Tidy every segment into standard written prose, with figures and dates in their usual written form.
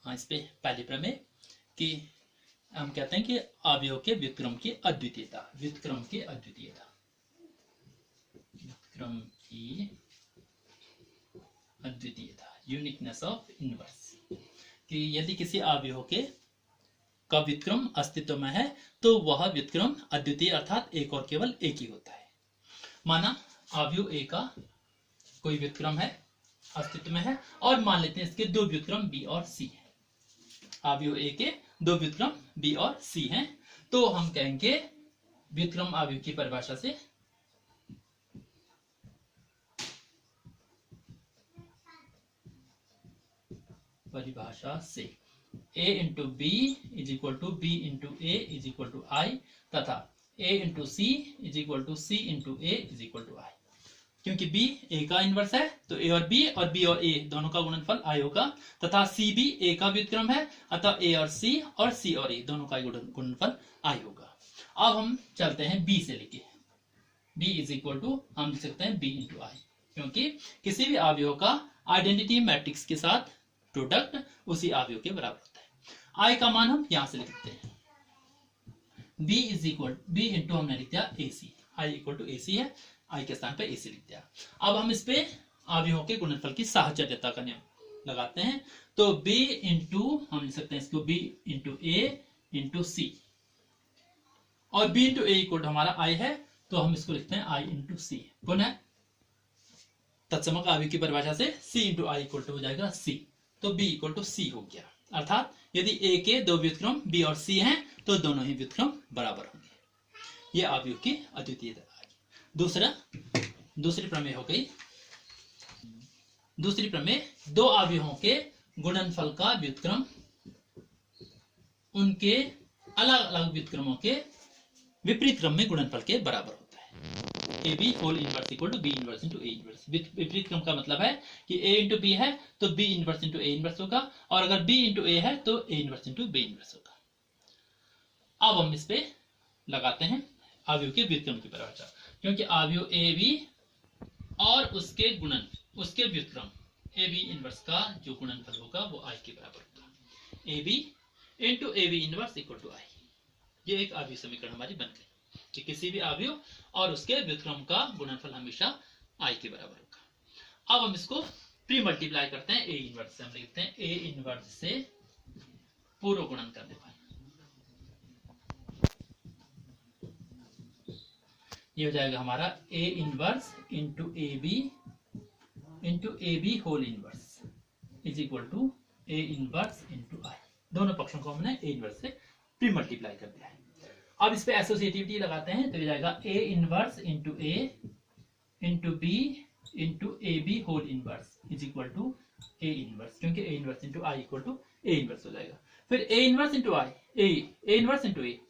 हाँ, इस पे पहले प्रमेय कि हम कहते हैं कि अवयव के व्युत्क्रम की अद्वितीयता, व्युत्क्रम की अद्वितीयता, व्युत्क्रम की अद्वितीयता, यूनिकनेस ऑफ इनवर्स, कि यदि किसी अवयव के का व्युत्क्रम अस्तित्व में है तो वह व्युत्क्रम अद्वितीय अर्थात एक और केवल एक ही होता है। माना अवयव ए का कोई व्युत्क्रम है, अस्तित्व में है, और मान लेते हैं इसके दो व्युत्क्रम बी और सी है। अवयव ए के दो व्युत्क्रम बी और सी हैं, तो हम कहेंगे व्युत्क्रम अवयव की परिभाषा से a into B is equal to B into A is equal to I, तथा a into C is equal to C into A is equal to I. क्योंकि b a का इनवर्स है तो a और b और a दोनों का गुणनफल i होगा, तथा c भी a का व्युत्क्रम है अतः a और c और a दोनों का गुणनफल i होगा। अब हम चलते हैं b से लेके, b इज इक्वल टू हम लिख सकते हैं b इंटू आई, क्योंकि किसी भी अवयव का आइडेंटिटी मैट्रिक्स के साथ प्रोडक्ट उसी अवयव के बराबर होता है। i का मान हम यहां से लिखते हैं, b is equal b into हमने लिख दिया ac, i equal to ac है, i के स्थान पे ac लिख दिया। अब हम इस पे अवयवों के गुणनफल की साहचर्यता का नियम लगाते हैं, तो b इंटू हम लिख सकते हैं इसको b into a into c, और b into a equal to हमारा i है तो हम इसको लिखते हैं i इंटू c। पुनः तत्समक अवयव की परिभाषा से c into i equal to हो जाएगा c, तो b इक्वल टू c हो गया। अर्थात यदि a के दो व्युत्क्रम b और c हैं तो दोनों ही व्युत्क्रम बराबर होंगे। यह अवयव की अद्वितीयता। दूसरी प्रमेय हो गई, दूसरी प्रमेय दो अवयवों के गुणनफल का व्युत्क्रम उनके अलग अलग व्युत्क्रमों के विपरीत क्रम में गुणनफल के बराबर होता है। A B whole inverse equal to B inverse into A inverse. विपरीत क्रम का मतलब है कि ए इंटू बी है तो B inverse into A inverse होगा, और अगर बी इंटू ए है तो A inverse into B inverse होगा। अब हम इस पे लगाते हैं अवयव के व्युत्क्रम की परिभाषा, क्योंकि अवयव ए बी और उसके गुणन उसके व्युत्क्रम ए बी इनवर्स का जो गुणनफल होगा वो आई के बराबर होगा। A B into A B inverse equal to I. ये एक अवयव समीकरण हमारी बन गई कि किसी भी अवयव और उसके व्युत्क्रम का गुणनफल हमेशा आई के बराबर होगा। अब हम इसको प्री मल्टीप्लाई करते हैं ए इनवर्स से। हम लिखते हैं ए इनवर्स से पूर्व गुणन करने पर ये हो जाएगा हमारा A inverse into A B whole inverse is equal to A inverse into I. दोनों पक्षों को हमने ए इनवर्स से प्री मल्टीप्लाई कर दिया है। अब इस पे एसोसिएटिविटी लगाते हैं तो ये जाएगा A inverse into A into B into A B whole inverse is equal to A inverse, क्योंकि A inverse into I equal to A inverse हो जाएगा। फिर A inverse into I, A inverse into A,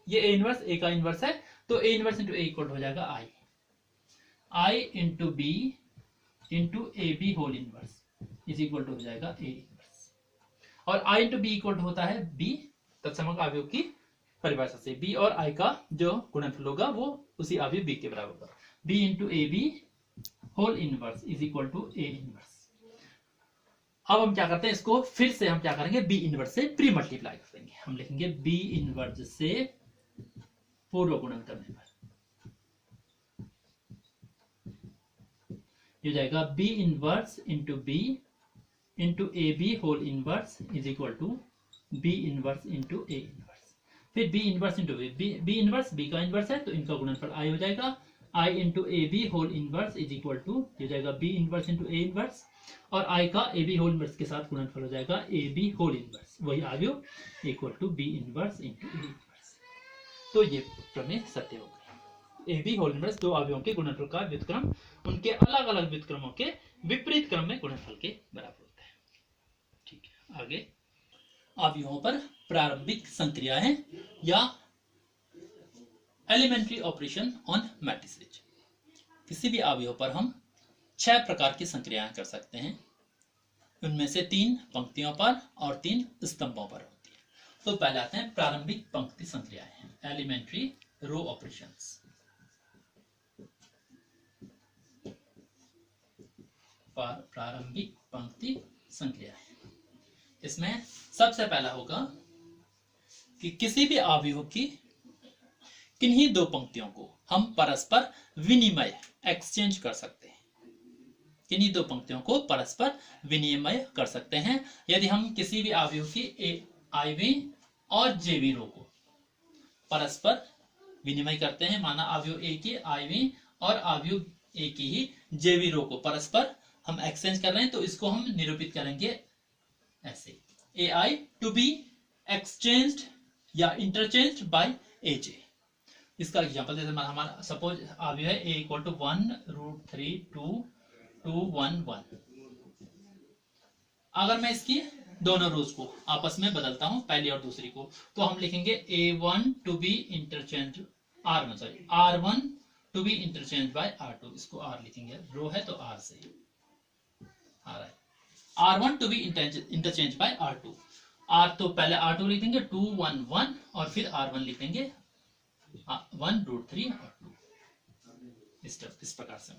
ये A inverse A का inverse है तो A inverse into A equal हो जाएगा I into B into A B whole inverse is equal to हो जाएगा ए इनवर्स, और आई इंटू बी इक्वल होता है बी तत्समक अवयव की परिभाषा से। बी और आई का जो गुणनफल होगा वो उसी अवयव बी के बराबर होगा। B into A B whole inverse is equal to A inverse. अब हम क्या करते हैं, इसको फिर से हम क्या करेंगे, बी इनवर्स से प्री मल्टीप्लाई कर देंगे। हम लिखेंगे बी इनवर्स से पूर्व गुणन करने पर ये जाएगा B inverse into B into A B whole inverse is equal to B inverse into A inverse. फिर B inverse into B inverse B का इनवर्स है तो इनका गुणनफल आई हो जाएगा, I into A B whole inverse is equal to ये जाएगा B inverse into A inverse, और आई का ए बी होल इनवर्स के साथ गुणनफल हो जाएगा ए बी होल इनवर्स, वही अवयव equal to B inverse into A inverse. तो ये प्रमेय सत्य हो गया। ए बी होल इनवर्स दो अवयवों के गुणनफल का व्युत्क्रम उनके अलग अलग व्युत्क्रमों के विपरीत क्रम में गुणनफल के बराबर होता है। ठीक है, आगे अवयवों पर प्रारंभिक संक्रियाएं या एलिमेंट्री ऑपरेशन ऑन मैट्रिसेज। किसी भी अवयव पर हम 6 प्रकार की संक्रियाएं कर सकते हैं, उनमें से 3 पंक्तियों पर और 3 स्तंभों पर होती है। तो पहले आते हैं प्रारंभिक पंक्ति संक्रियाएं, एलिमेंट्री रो ऑपरेशंस। प्रारंभिक पंक्ति संक्रियाएं इसमें सबसे पहला होगा कि किसी भी अवयव की किन्हीं दो पंक्तियों को हम परस्पर विनिमय एक्सचेंज कर सकते हैं। किन्हीं दो पंक्तियों को परस्पर विनिमय कर सकते हैं यदि हम किसी भी अवयव की आईवी और जेवी रो को परस्पर विनिमय करते हैं। माना अवयव ए की आईवी और अवयव ए की ही जेवी रो को परस्पर हम एक्सचेंज कर रहे हैं, तो इसको हम निरूपित करेंगे ऐसे, ए आई टू बी एक्सचेंज्ड या इंटरचेंज्ड बाय ए जे। इसका एग्जांपल जैसे हमारा सपोज अवयव है ए इक्वल टू 1√3 2 1 1। अगर मैं इसकी दोनों रोज को आपस में बदलता हूं, पहली और दूसरी को, तो हम लिखेंगे A1 to be interchange R1 to be interchange by R2। इसको R लिखेंगे, रो है तो R से आ रहा है। R1 to be interchange by R2। R तो पहले R2 लिखेंगे 2 1 1 और फिर R1 लिखेंगे 1√3 और 2। इस प्रकार से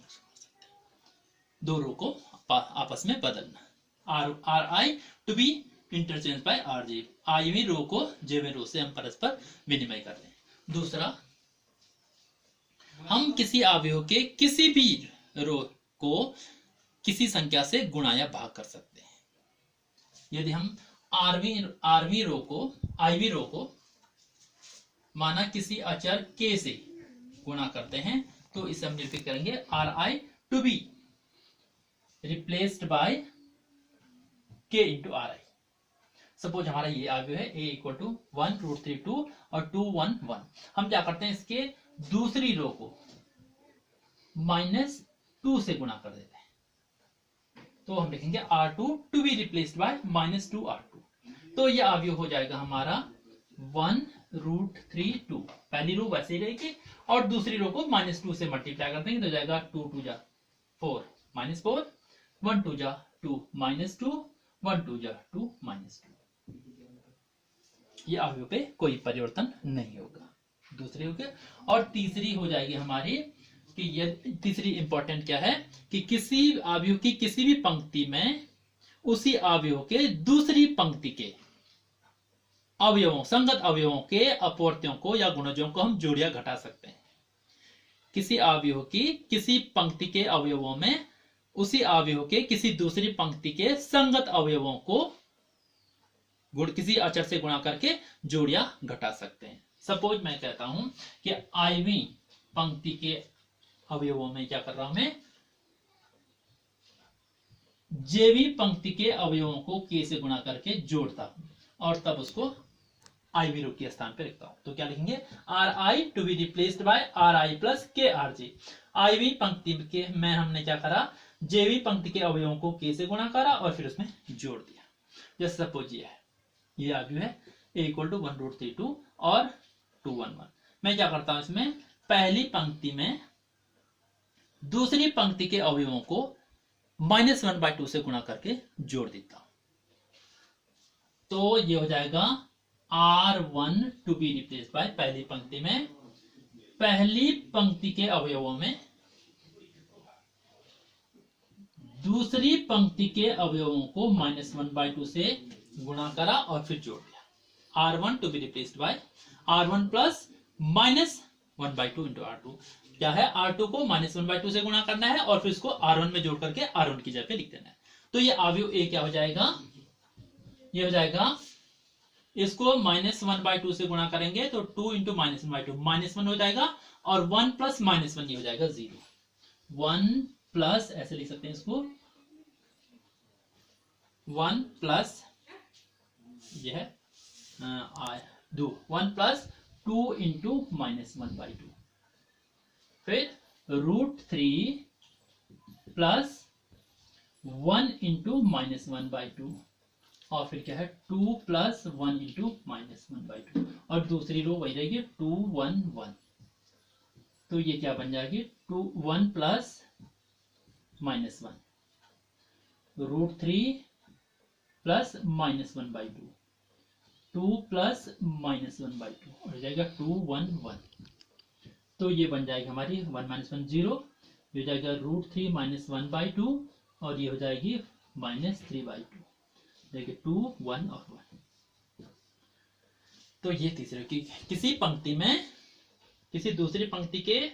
दो रो को आपस में बदलना। R I to be interchange by R J, आईवी रो को जेवी रो से हम परस्पर विनिमय कर रहे हैं। दूसरा, हम किसी अवयव के किसी भी रो को किसी संख्या से गुणा या भाग कर सकते हैं। यदि हम आईवी रो को माना किसी अचर के से गुणा करते हैं, तो इसे हम निरूपित करेंगे R I to be replaced by K into R I. Suppose हमारा ये अवयव है ए इक्वल टू 1√3 2 और 2 1 1। हम क्या करते हैं, इसके दूसरी रो को -2 से गुणा कर देते हैं, तो हम लिखेंगे R2 to be replaced bye -2 R2। तो ये अवयव हो जाएगा हमारा 1√3 2। पहली रो वैसे ही रहेगी और दूसरी रो को -2 से मल्टीप्लाई कर देंगे तो जाएगा 2 2 जा 4 -4 1 2 जा 2 -2 1 2 जा 2 -2। ये अवयव पे कोई परिवर्तन नहीं होगा। दूसरी हो गया। और तीसरी हो जाएगी हमारी कि ये तीसरी इंपॉर्टेंट क्या है कि किसी अवयव की किसी भी पंक्ति में उसी अवयव के दूसरी पंक्ति के अवयवों, संगत अवयवों के अपवर्त्यों को या गुणजों को हम जोड़ या घटा सकते हैं। किसी अवयव की किसी पंक्ति के अवयवों में उसी अवयव के किसी दूसरी पंक्ति के संगत अवयवों को किसी अचर से गुणा करके जोड़ या घटा सकते हैं। सपोज मैं कहता हूं कि आईवी पंक्ति के अवयवों में क्या कर रहा हूं मैं, जेवी पंक्ति के अवयवों को के से गुणा करके जोड़ता हूं और तब उसको आईवी रो के स्थान पे रखता हूं। तो क्या लिखेंगे, R I to be replaced by R I plus K R J. आईवी पंक्ति के में हमने क्या करा, जेवी पंक्ति के अवयवों को के से गुणा करा और फिर उसमें जोड़ दिया। जैसे सपोज ये अवयव है ए इक्वल टू 1√3 2 और 2 1 1। मैं क्या करता हूं, इसमें पहली पंक्ति में दूसरी पंक्ति के अवयवों को -1/2 से गुणा करके जोड़ देता हूं। तो ये हो जाएगा R1 to be replaced bye, पहली पंक्ति में पहली पंक्ति के अवयवों में दूसरी पंक्ति के अवयवों को -1/2 से गुणा करा और फिर जोड़ दिया। R1 to be replaced by R1 plus -1/2 into R2। क्या है, R2 को -1/2 से गुणा करना है और फिर इसको R1 में जोड़ करके R1 की जगह पे लिख देना है। तो ये अवयव ए क्या हो जाएगा, ये हो जाएगा, इसको -1/2 से गुणा करेंगे तो 2 इंटू -1/2 -1 हो जाएगा और 1 प्लस -1 ये हो जाएगा 0। 1 प्लस ऐसे लिख सकते हैं इसको, 1 प्लस यह है 1 प्लस 2 इंटू -1/2, फिर √3 प्लस 1 इंटू -1/2 और फिर क्या है 2 प्लस 1 इंटू -1/2 और दूसरी रो वही रहेगी 2 1 1। तो ये क्या बन जाएगी 1 प्लस -1 √3 प्लस -1/2 2 प्लस -1/2 और हो जाएगा 2 1 1। तो ये बन जाएगी हमारी 1 - 1 0, ये हो जाएगा √3 -1/2 और ये हो जाएगी -3/2। देखिए 2 1 और 1। तो ये तीसरे की किसी पंक्ति में किसी दूसरी पंक्ति के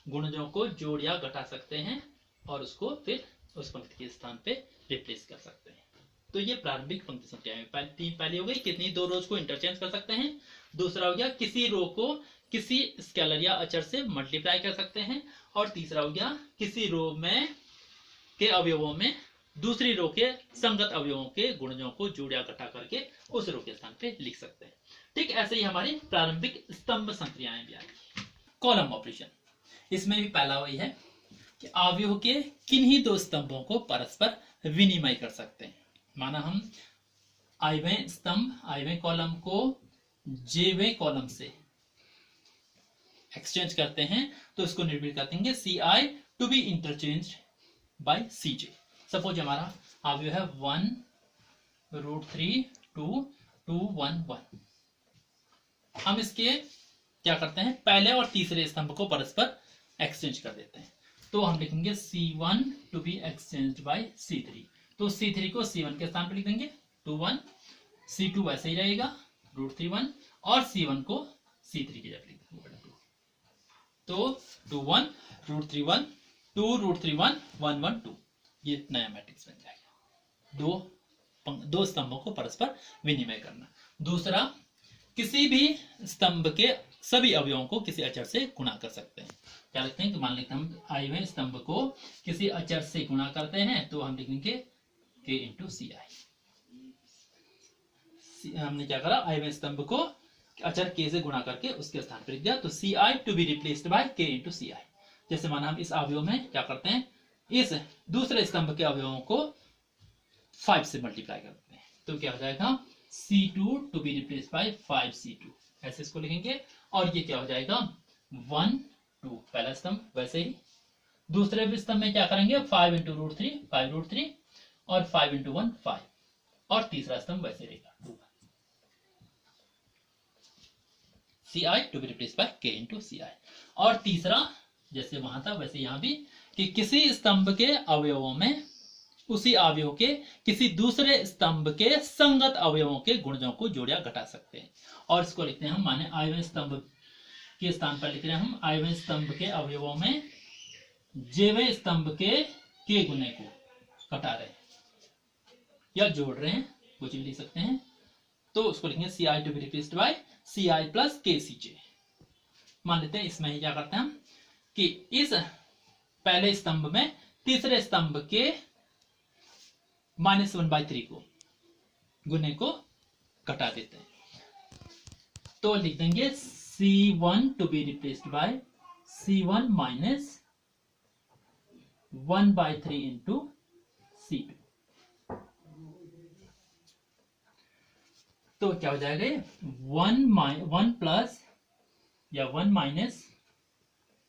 गुणजों को जोड़ या घटा सकते हैं और उसको फिर उस पंक्ति के स्थान पे रिप्लेस कर सकते हैं। तो ये प्रारंभिक पंक्ति संख्या है। पहली हो गई कितनी दो रोज को इंटरचेंज कर सकते हैं। दूसरा हो गया किसी रो को किसी स्केलर या अचर से मल्टीप्लाई कर सकते हैं। और तीसरा हो गया किसी रो में के अवयवों में दूसरी रो के संगत अवयवों के गुणजों को जोड़ या घटा करके उस रो के स्थान पे लिख सकते हैं। ठीक ऐसे ही हमारी प्रारंभिक स्तंभ संक्रियाएं भी आएगी। कॉलम ऑपरेशन, इसमें भी पहला वही है कि अवयव के किन्हीं दो स्तंभों को परस्पर विनिमय कर सकते हैं। माना हम आइवें स्तंभ आइवें कॉलम को जेवें कॉलम से एक्सचेंज करते हैं तो इसको निर्मित कर देंगे CI to be interchange by CJ। Suppose हमारा अवयव है 1√3 2 2 1 1। हम इसके क्या करते हैं पहले और तीसरे स्तंभ को परस्पर एक्सचेंज कर देते हैं। तो हम लिखेंगे C1 to be exchange bye C3। तो C3 को C1 के स्थान पर लिख देंगे 2 1। C2 वैसे ही रहेगा √3 1 और C1 को C3 की जगह लिख देंगे 2। तो 2 1 √3 1 2 √3 1 1 1 2। ये नया मैट्रिक्स बन जाएगा। दो स्तंभों को परस्पर विनिमय करना। दूसरा किसी भी स्तंभ के सभी अवयवों को किसी अचर से गुणा कर सकते हैं। क्या लिखते हैं कि मान लेते हैं हम आइवें स्तंभ को किसी अचर से गुणा करते हैं तो हम लिखेंगे K इंटू CI। हमने क्या करा आइवें स्तंभ को अचर K से गुणा करके उसके स्थान पर लिख दिया। तो CI to be replaced by K into CI। जैसे माना हम इस अवयव में क्या करते हैं इस दूसरे स्तंभ के अवयवों को 5 से मल्टीप्लाई करते हैं तो क्या हो जाएगा C2 to be replaced bye 5C2। ऐसे इसको लिखेंगे। और ये क्या हो जाएगा 1 2 पहला स्तंभ वैसे ही दूसरे भी स्तंभ में क्या करेंगे 5 इंटू √3 5√3 और 5 इंटू 1 5 और तीसरा स्तंभ वैसे रहेगा 2 CI to be replaced by K into CI। और तीसरा जैसे वहां था वैसे यहां भी कि किसी स्तंभ के अवयवों में उसी अवयव के किसी दूसरे स्तंभ के संगत अवयवों के गुणजों को जोड़ या घटा सकते हैं। और इसको लिखते हैं हम माने आइवें स्तंभ के स्थान पर लिख रहे हैं हम आइवें स्तंभ के अवयवों में जेवें स्तंभ के गुणे को घटा रहे हैं या जोड़ रहे हैं कुछ भी लिख सकते हैं। तो उसको लिखेंगे CI to be replaced by CI plus KCJ। मान लेते हैं इसमें ही क्या करते हैं हम कि इस पहले स्तंभ में तीसरे स्तंभ के -1/3 को गुणे को घटा देते हैं। तो लिख देंगे C1 to be replaced by C1 minus 1/3 into C2। तो क्या हो जाएगा 1 प्लस या 1 माइनस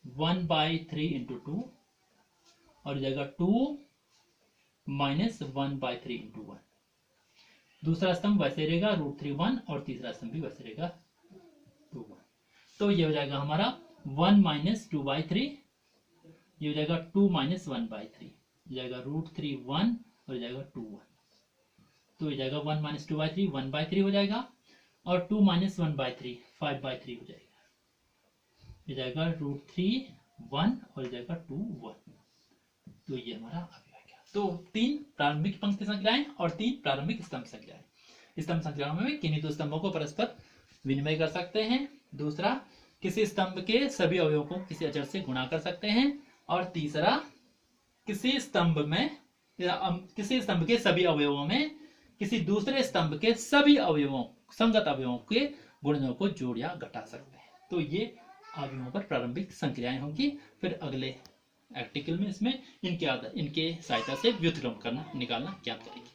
1/3 इंटू 2 और जाएगा 2 माइनस 1/3 इंटू 1। दूसरा स्तंभ वैसे रहेगा √3 1 और तीसरा स्तंभ भी वैसे रहेगा 2 1। तो ये हो जाएगा हमारा 1 माइनस 2/3, ये हो जाएगा 2 माइनस 1/3, ये जाएगा √3 1 और जाएगा 2 1। तो ये जाएगा 1 माइनस 2/3 1/3 हो जाएगा और 2 माइनस 1/3 5/3 हो जाएगा। ये जाएगा √3 1 और जाएगा 2 1। तो ये हमारा अवयव आ गया। तो 3 प्रारंभिक पंक्ति संख्याएं और 3 प्रारंभिक स्तंभ संख्याएं। स्तंभ संख्याओं में किन्हीं दो स्तंभों को परस्पर विनिमय कर सकते हैं। दूसरा किसी स्तंभ के सभी अवयवों को किसी अचर से गुणा कर सकते हैं। और तीसरा किसी स्तंभ के सभी अवयवों में किसी दूसरे स्तंभ के सभी अवयवों संगत अवयवों के गुणों को जोड़ या घटा सकते हैं। तो ये अवयवों पर प्रारंभिक संक्रियाएं होंगी। फिर अगले आर्टिकल में इसमें इनके सहायता से व्युत्क्रम करना निकालना ज्ञात करेंगे।